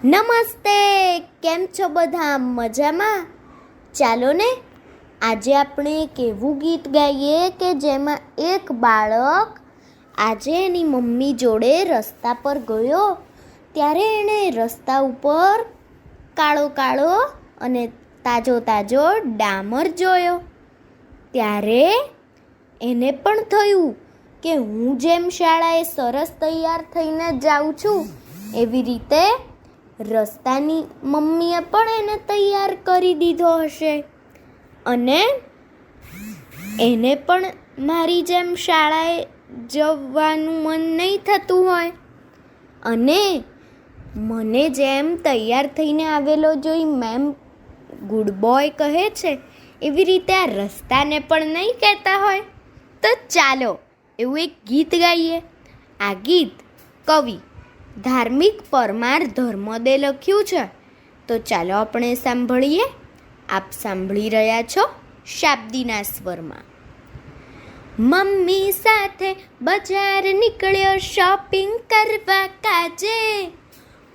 નમસ્તે, કેમ છો બધા? મજામાં? ચાલો ને આજે આપણે એક એવું ગીત ગાઈએ કે જેમાં એક બાળક આજે એની મમ્મી જોડે રસ્તા પર ગયો ત્યારે એણે રસ્તા ઉપર કાળો કાળો અને તાજો તાજો ડામર જોયો. ત્યારે એને પણ થયું કે હું જેમ શાળાએ સરસ તૈયાર થઈને જાઉં છું એવી રીતે રસ્તાની મમ્મીએ પણ એને તૈયાર કરી દીધો હશે અને એને પણ મારી જેમ શાળાએ જવાનું મન નહીં થતું હોય અને મને જેમ તૈયાર થઈને આવેલો જોઈ મેમ ગુડ બોય કહે છે એવી રીતે આ રસ્તાને પણ નહીં કહેતા હોય. તો ચાલો એવું એક ગીત ગાઈએ. આ ગીત કવિ ધાર્મિક પરમાર ધર્મદે લખ્યું છે. તો ચાલો આપણે સાંભળીએ. આપ સાંભળી રહ્યા છો શાબ્દીના સ્વરમાં. મમ્મી સાથે બજાર નીકળ્યો શોપિંગ કરવા કાજે.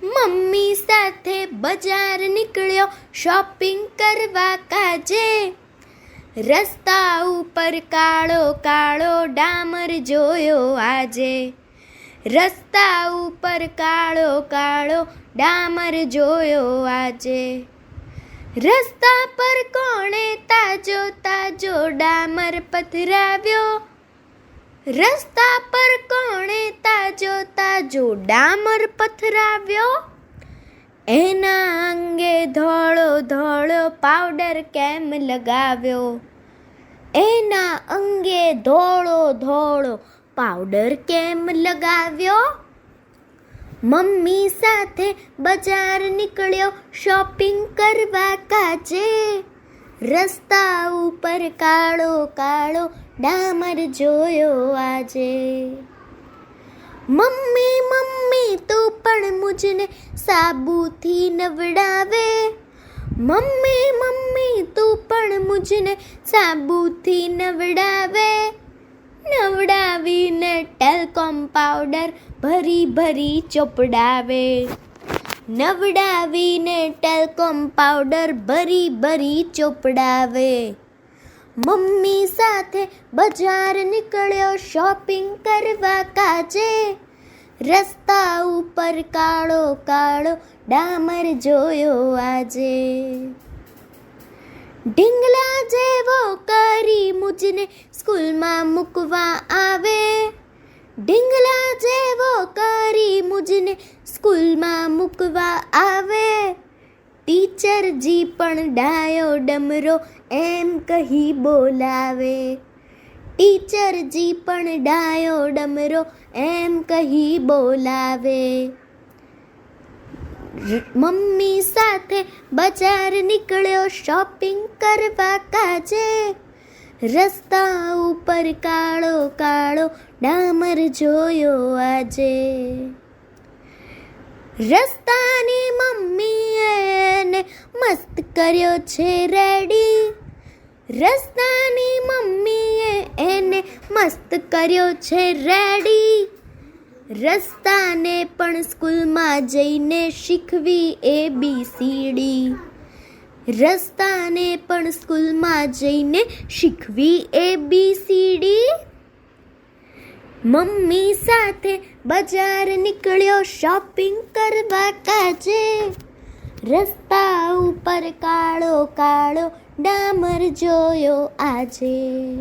મમ્મી સાથે બજાર નીકળ્યો શોપિંગ કરવા કાજે. રસ્તા ઉપર કાળો કાળો ડામર જોયો આજે. રસ્તા ઉપર કાળો કાળો ડામર જોયો આજે. રસ્તા પર કોણે તાજો તાજો ડામર પથરાવ્યો. રસ્તા પર કોણે તાજો તાજો ડામર પથરાવ્યો. એના અંગે ધોળો ધોળો પાવડર કેમ લગાવ્યો. એના અંગે ધોળો ધોળો પાવડર કેમ લગાવ્યો. મમ્મી સાથે બજાર નીકળ્યો શોપિંગ કરવા કાજે. રસ્તા ઉપર કાળો કાળો ડામર જોયો આજે. મમ્મી મમ્મી તું પણ મુझને સાબુથી નવડાવે. મમ્મી મમ્મી તું પણ મુझને સાબુથી નવડાવે. નવડાવીને ટેલ્કોમ પાવડર ભરી ભરી ચોપડાવે. નવડાવીને ટેલ્કોમ પાવડર ભરી ભરી ચોપડાવે. મમ્મી સાથે બજાર નીકળ્યો શોપિંગ કરવા કાજે. રસ્તા ઉપર કાળો કાળો ડામર જોયો આજે. ઢીંગલા જેવો કરી મુझને સ્કૂલમાં મૂકવા આવે. ઢીંગલા જેવો કરી મુझને સ્કૂલમાં મૂકવા આવે. ટીચરજી પણ ડાયો ડમરો એમ કહી બોલાવે. ટીચરજી પણ ડાયો ડમરો એમ કહી બોલાવે. મમ્મી સાથે બજાર નીકળ્યો શોપિંગ કરવા કાજે. રસ્તા ઉપર કાળો કાળો ડામર જોયો આજે. રસ્તાની મમ્મીએ એને મસ્ત કર્યો છે રેડી. રસ્તાની મમ્મીએ એને મસ્ત કર્યો છે રેડી. રસ્તાને પણ સ્કૂલમાં જઈને શીખવી ABCD. રસ્તાને પણ સ્કૂલમાં જઈને શીખવી ABCD. મમ્મી સાથે બજાર નીકળ્યો શોપિંગ કરવા કાજે. રસ્તા ઉપર કાળો કાળો ડામર જોયો આજે.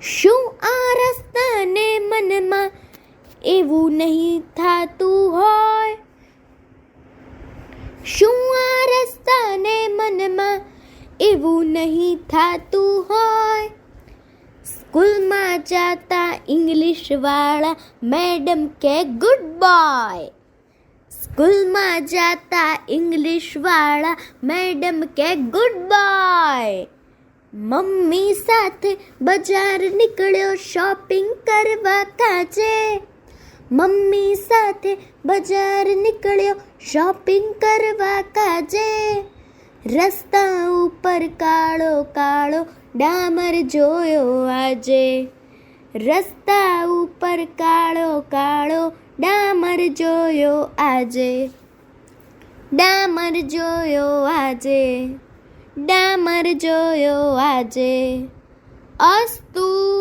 શું આ રસ્તાને મનમાં એવું નહીં થાતું હોય. શું આ રસ્તાને મનમાં એવું નહીં થાતું હોય. સ્કૂલમાં જાતા ઇંગ્લિશવાળા મેડમ કે ગુડ બોય. સ્કૂલમાં જાતા ઇંગ્લિશવાળા મેડમ કે ગુડ બોય. મમ્મી સાથે બજાર નીકળ્યો શોપિંગ કરવા કાજે. મમ્મી સાથે બજાર નીકળ્યો શોપિંગ કરવા કાજે. રસ્તા ઉપર કાળો કાળો ડામર જોયો આજે. રસ્તા ઉપર કાળો કાળો ડામર જોયો આજે. ડામર જોયો આજે, ડામર જોયો આજે. અસ્તુ.